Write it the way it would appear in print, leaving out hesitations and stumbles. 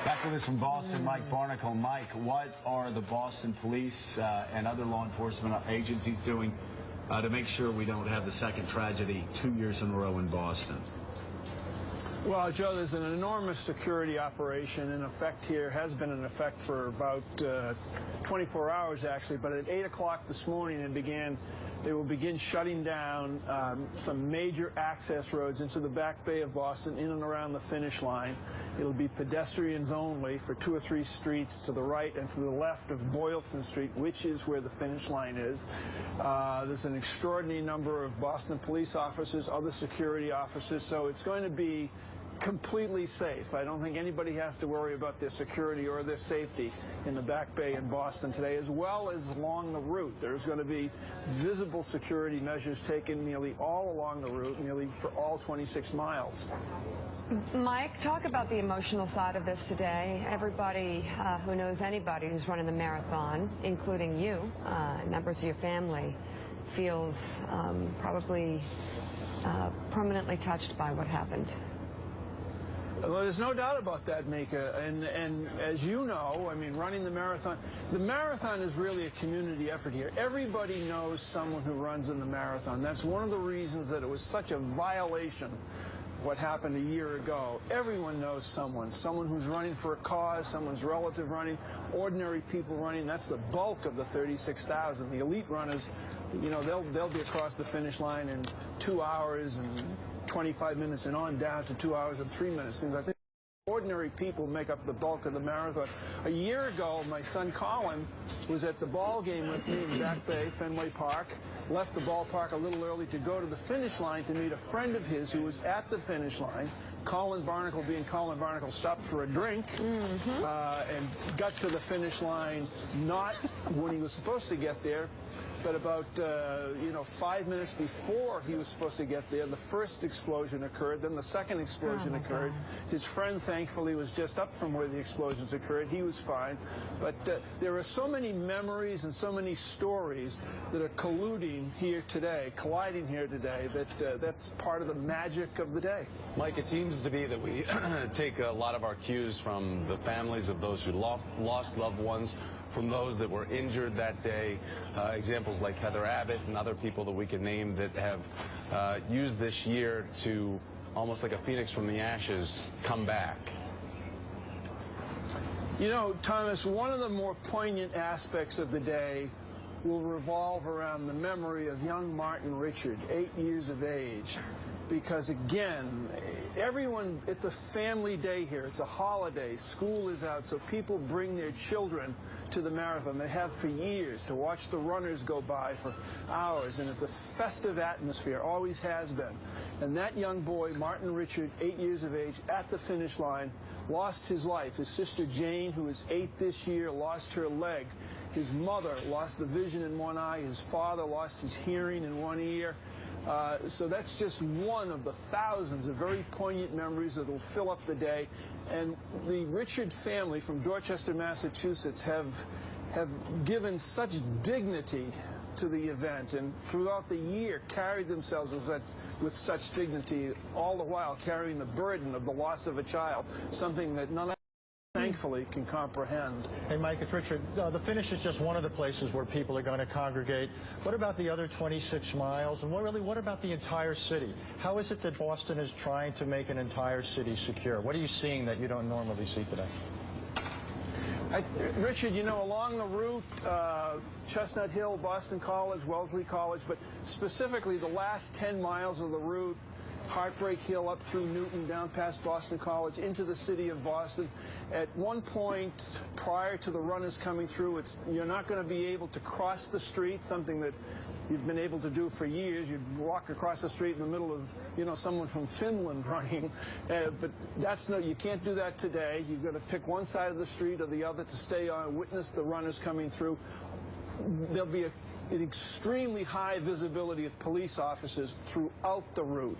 Back with us from Boston, Mike Barnicle. Mike, what are the Boston police and other law enforcement agencies doing to make sure we don't have the second tragedy 2 years in a row in Boston? Well, Joe, there's an enormous security operation in effect here, has been in effect for about 24 hours, actually. But at 8 o'clock this morning, they will begin shutting down some major access roads into the Back Bay of Boston, in and around the finish line. It'll be pedestrians only for 2 or 3 streets to the right and to the left of Boylston Street, which is where the finish line is. There's an extraordinary number of Boston police officers, other security officers, so it's going to be completely safe. I don't think anybody has to worry about their security or their safety in the Back Bay in Boston today, as well as along the route. There's going to be visible security measures taken nearly all along the route, nearly for all 26 miles. Mike, talk about the emotional side of this today. Everybody who knows anybody who's running the marathon, including you, members of your family, feels probably permanently touched by what happened. Well, there's no doubt about that, Mika. And as you know, I mean, running the marathon is really a community effort here. Everybody knows someone who runs in the marathon. That's one of the reasons that it was such a violation, what happened a year ago. Everyone knows someone who's running for a cause, someone's relative running, ordinary people running. That's the bulk of the 36,000. The elite runners, you know, they'll be across the finish line in 2 hours and 25 minutes and on down to 2 hours and 3 minutes. Things like that. Ordinary people make up the bulk of the marathon. A year ago, my son Colin was at the ball game with me in Back Bay, Fenway Park, left the ballpark a little early to go to the finish line to meet a friend of his who was at the finish line. Colin Barnicle, being Colin Barnicle, stopped for a drink and got to the finish line not when he was supposed to get there, but about 5 minutes before he was supposed to get there. The first explosion occurred, then the second explosion occurred. His friend, thankfully, was just up from where the explosions occurred. He was fine. But there are so many memories and so many stories that are colliding here today, that that's part of the magic of the day. Mike, it seems to be that we take a lot of our cues from the families of those who lost loved ones, from those that were injured that day, examples like Heather Abbott and other people that we can name that have used this year to, almost like a phoenix from the ashes, come back. You know, Thomas, one of the more poignant aspects of the day will revolve around the memory of young Martin Richard, 8 years of age. Because again, it's a family day here. It's a holiday. School is out, so people bring their children to the marathon. They have for years, to watch the runners go by for hours, and it's a festive atmosphere, always has been. And that young boy, Martin Richard, 8 years of age, at the finish line, lost his life. His sister Jane, who is 8 this year, lost her leg. His mother lost the vision in one eye. His father lost his hearing in one ear. So that's just one of the thousands of very poignant memories that will fill up the day. And the Richard family from Dorchester, Massachusetts have given such dignity to the event, and throughout the year carried themselves with such dignity, all the while carrying the burden of the loss of a child, something that none of us, thankfully, can comprehend. Hey, Mike, it's Richard. The finish is just one of the places where people are going to congregate. What about the other 26 miles? And what about the entire city? How is it that Boston is trying to make an entire city secure? What are you seeing that you don't normally see today? Richard, you know, along the route, Chestnut Hill, Boston College, Wellesley College, but specifically the last 10 miles of the route, Heartbreak Hill up through Newton, down past Boston College, into the city of Boston. At one point, prior to the runners coming through, you're not going to be able to cross the street, something that you've been able to do for years. You'd walk across the street in the middle of, you know, someone from Finland running. But you can't do that today. You've got to pick one side of the street or the other to stay on, witness the runners coming through. There'll be an extremely high visibility of police officers throughout the route.